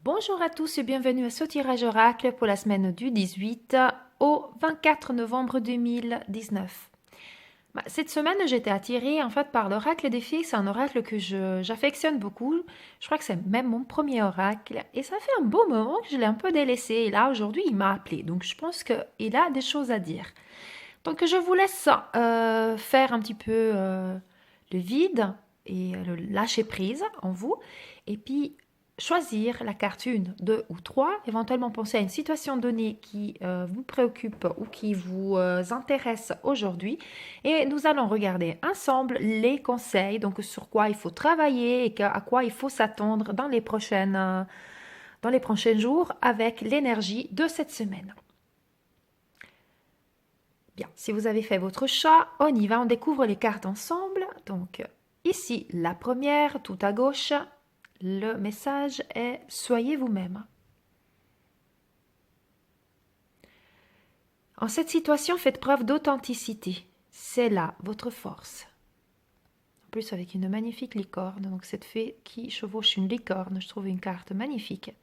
Bonjour à tous et bienvenue à ce tirage oracle pour la semaine du 18 au 24 novembre 2019. Cette semaine, j'ai été attirée en fait par l'oracle des filles. C'est un oracle que j'affectionne beaucoup. Je crois que c'est même mon premier oracle. Et ça fait un beau moment que je l'ai un peu délaissé. Et là, aujourd'hui, il m'a appelé. Donc, je pense qu'il a des choses à dire. Donc, je vous laisse faire un petit peu le vide et le lâcher prise en vous. Et puis, choisir la carte 1, 2 ou 3, éventuellement penser à une situation donnée qui vous préoccupe ou qui vous intéresse aujourd'hui. Et nous allons regarder ensemble les conseils, donc sur quoi il faut travailler et à quoi il faut s'attendre dans les prochains jours avec l'énergie de cette semaine. Bien, si vous avez fait votre chat, on y va, on découvre les cartes ensemble. Donc ici, la première, tout à gauche, le message est « Soyez vous-même ». En cette situation, faites preuve d'authenticité. C'est là votre force. En plus, avec une magnifique licorne, donc cette fée qui chevauche une licorne, je trouve une carte magnifique,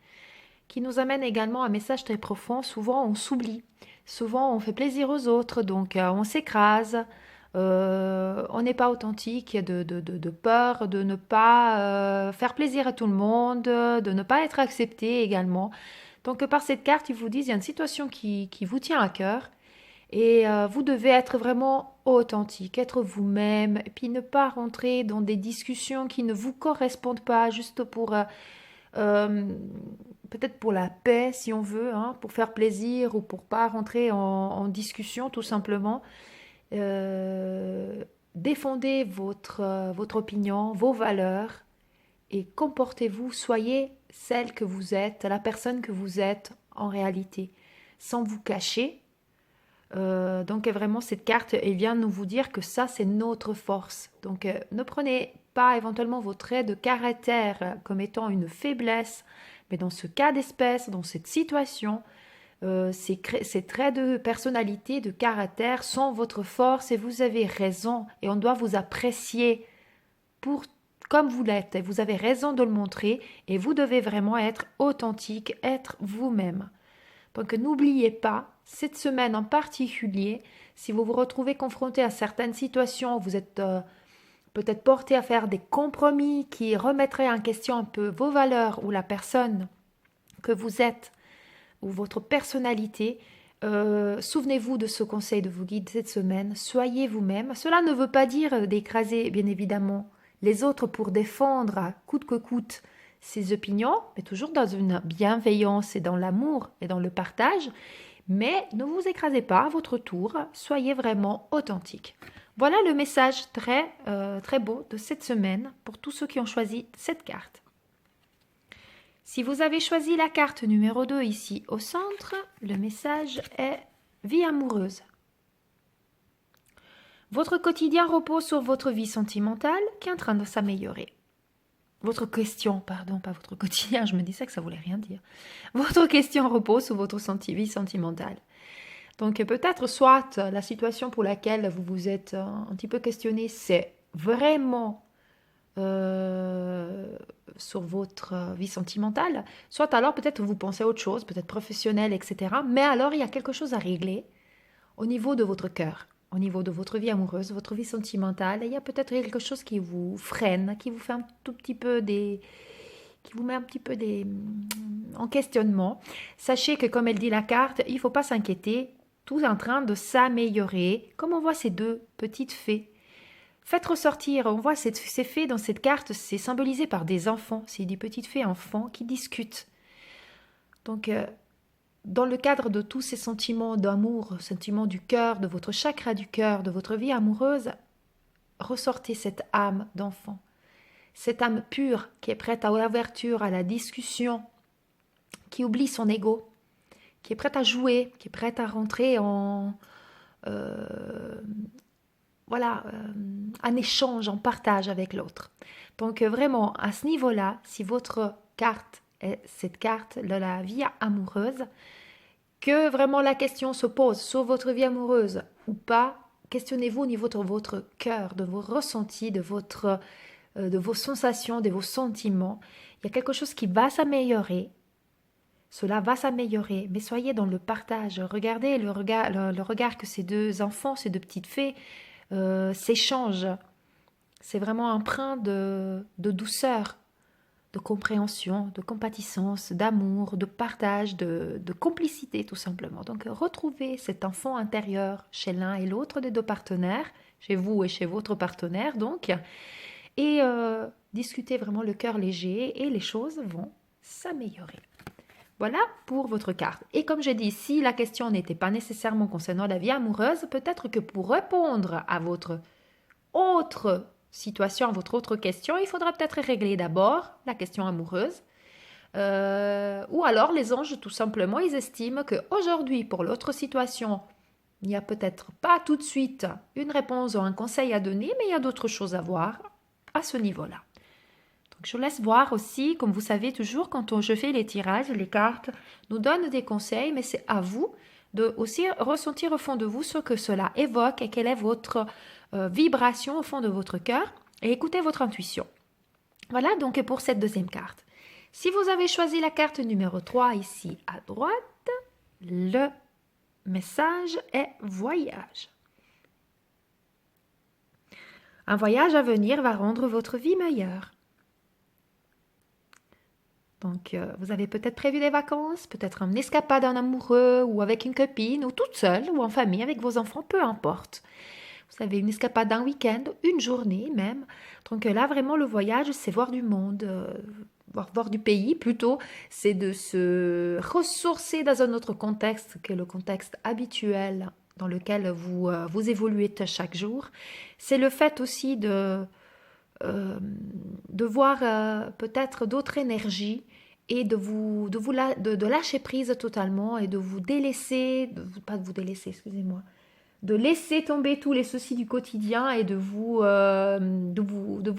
qui nous amène également un message très profond. Souvent, on s'oublie. Souvent, on fait plaisir aux autres, donc on s'écrase. On n'est pas authentique de peur de ne pas faire plaisir à tout le monde, de ne pas être accepté également. Donc par cette carte, ils vous disent il y a une situation qui vous tient à cœur et vous devez être vraiment authentique, être vous-même, et puis ne pas rentrer dans des discussions qui ne vous correspondent pas juste pour euh, peut-être pour la paix si on veut, hein, pour faire plaisir ou pour pas rentrer en discussion tout simplement. Euh, Défendez votre opinion, vos valeurs et comportez-vous, soyez celle que vous êtes, la personne que vous êtes en réalité, sans vous cacher. Donc vraiment cette carte, elle vient nous vous dire que ça c'est notre force. Donc ne prenez pas éventuellement vos traits de caractère comme étant une faiblesse, mais dans ce cas d'espèce, dans cette situation, ces traits de personnalité, de caractère sont votre force et vous avez raison et on doit vous apprécier pour comme vous l'êtes. Et vous avez raison de le montrer et vous devez vraiment être authentique, être vous-même. Donc n'oubliez pas, cette semaine en particulier, si vous vous retrouvez confronté à certaines situations, vous êtes peut-être porté à faire des compromis qui remettraient en question un peu vos valeurs ou la personne que vous êtes ou votre personnalité, souvenez-vous de ce conseil de vos guides cette semaine, soyez vous-même. Cela ne veut pas dire d'écraser, bien évidemment, les autres pour défendre à coûte que coûte ses opinions, mais toujours dans une bienveillance et dans l'amour et dans le partage. Mais ne vous écrasez pas à votre tour, soyez vraiment authentique. Voilà le message très beau de cette semaine pour tous ceux qui ont choisi cette carte. Si vous avez choisi la carte numéro 2 ici au centre, le message est vie amoureuse. Votre quotidien repose sur votre vie sentimentale qui est en train de s'améliorer. Votre question, pardon, pas votre quotidien, je me disais que ça voulait rien dire. Votre question repose sur votre vie sentimentale. Donc peut-être soit la situation pour laquelle vous vous êtes un petit peu questionné, c'est vraiment sur votre vie sentimentale, soit alors peut-être vous pensez à autre chose, peut-être professionnel, etc. Mais alors il y a quelque chose à régler au niveau de votre cœur, au niveau de votre vie amoureuse, votre vie sentimentale. Il y a peut-être quelque chose qui vous freine, qui vous fait un tout petit peu qui vous met un petit peu en questionnement. Sachez que comme elle dit la carte, il ne faut pas s'inquiéter, tout est en train de s'améliorer. Comme on voit ces deux petites fées, faites ressortir, on voit ces fées dans cette carte, c'est symbolisé par des enfants, c'est des petites fées enfants qui discutent. Donc, dans le cadre de tous ces sentiments d'amour, sentiments du cœur, de votre chakra du cœur, de votre vie amoureuse, ressortez cette âme d'enfant, cette âme pure qui est prête à l'ouverture, à la discussion, qui oublie son ego, qui est prête à jouer, qui est prête à rentrer en... un échange, en partage avec l'autre. Donc vraiment, à ce niveau-là, si votre carte est cette carte de la vie amoureuse, que vraiment la question se pose sur votre vie amoureuse ou pas, questionnez-vous au niveau de votre cœur, de vos ressentis, de vos sensations, de vos sentiments. Il y a quelque chose qui va s'améliorer cela va s'améliorer, mais soyez dans le partage. Regardez le regard que ces deux enfants, ces deux petites fées s'échangent. C'est vraiment empreint de douceur, de compréhension, de compatissance, d'amour, de partage, de complicité tout simplement. Donc retrouvez cet enfant intérieur chez l'un et l'autre des deux partenaires, chez vous et chez votre partenaire donc, et discutez vraiment le cœur léger et les choses vont s'améliorer. Voilà pour votre carte. Et comme j'ai dit, si la question n'était pas nécessairement concernant la vie amoureuse, peut-être que pour répondre à votre autre situation, à votre autre question, il faudra peut-être régler d'abord la question amoureuse. Ou alors les anges, tout simplement, ils estiment qu'aujourd'hui, pour l'autre situation, il n'y a peut-être pas tout de suite une réponse ou un conseil à donner, mais il y a d'autres choses à voir à ce niveau-là. Donc, je laisse voir aussi, comme vous savez toujours, quand je fais les tirages, les cartes nous donnent des conseils, mais c'est à vous de aussi ressentir au fond de vous ce que cela évoque et quelle est votre vibration au fond de votre cœur et écoutez votre intuition. Voilà donc pour cette deuxième carte. Si vous avez choisi la carte numéro 3 ici à droite, le message est voyage. Un voyage à venir va rendre votre vie meilleure. Donc, vous avez peut-être prévu des vacances, peut-être une escapade en amoureux ou avec une copine ou toute seule ou en famille avec vos enfants, peu importe. Vous avez une escapade d'un week-end, une journée même. Donc là, vraiment, le voyage, c'est voir du monde, voir du pays plutôt. C'est de se ressourcer dans un autre contexte que le contexte habituel dans lequel vous évoluez chaque jour. C'est le fait aussi de voir peut-être d'autres énergies et de lâcher prise totalement et de vous délaisser, de laisser tomber tous les soucis du quotidien et de vous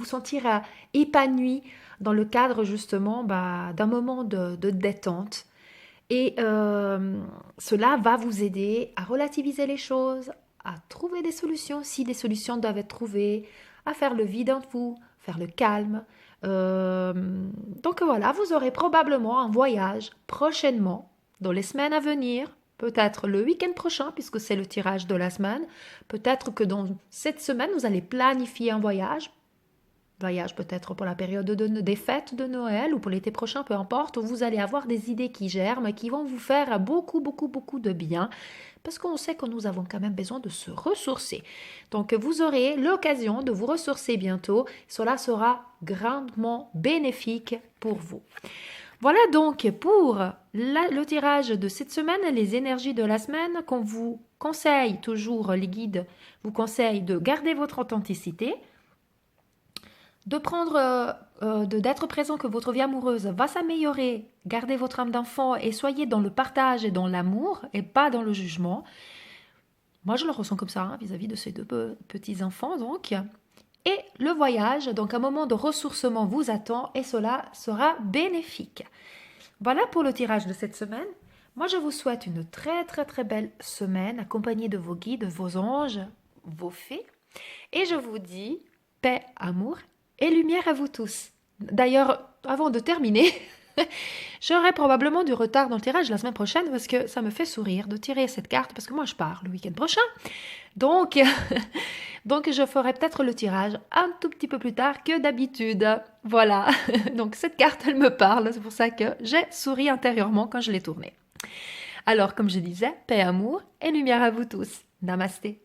sentir épanoui dans le cadre justement d'un moment de détente. Et cela va vous aider à relativiser les choses, à trouver des solutions si des solutions doivent être trouvées, à faire le vide en vous, faire le calme. Donc voilà, vous aurez probablement un voyage prochainement, dans les semaines à venir, peut-être le week-end prochain, puisque c'est le tirage de la semaine. Peut-être que dans cette semaine, vous allez planifier un voyage. Voyage peut-être pour la période des fêtes de Noël ou pour l'été prochain, peu importe, où vous allez avoir des idées qui germent, qui vont vous faire beaucoup, beaucoup, beaucoup de bien, parce qu'on sait que nous avons quand même besoin de se ressourcer. Donc vous aurez l'occasion de vous ressourcer bientôt. Cela sera grandement bénéfique pour vous. Voilà donc pour le tirage de cette semaine, les énergies de la semaine qu'on vous conseille, toujours les guides vous conseillent de garder votre authenticité, de prendre, d'être présent que votre vie amoureuse va s'améliorer, gardez votre âme d'enfant et soyez dans le partage et dans l'amour et pas dans le jugement. Moi, je le ressens comme ça vis-à-vis de ces deux petits-enfants donc. Et le voyage, donc un moment de ressourcement vous attend et cela sera bénéfique. Voilà pour le tirage de cette semaine. Moi, je vous souhaite une très très très belle semaine accompagnée de vos guides, vos anges, vos fées. Et je vous dis paix, amour et lumière à vous tous. D'ailleurs, avant de terminer, j'aurai probablement du retard dans le tirage la semaine prochaine parce que ça me fait sourire de tirer cette carte parce que moi je pars le week-end prochain. Donc je ferai peut-être le tirage un tout petit peu plus tard que d'habitude. Voilà, donc cette carte elle me parle, c'est pour ça que j'ai souri intérieurement quand je l'ai tournée. Alors comme je disais, paix, amour et lumière à vous tous. Namasté.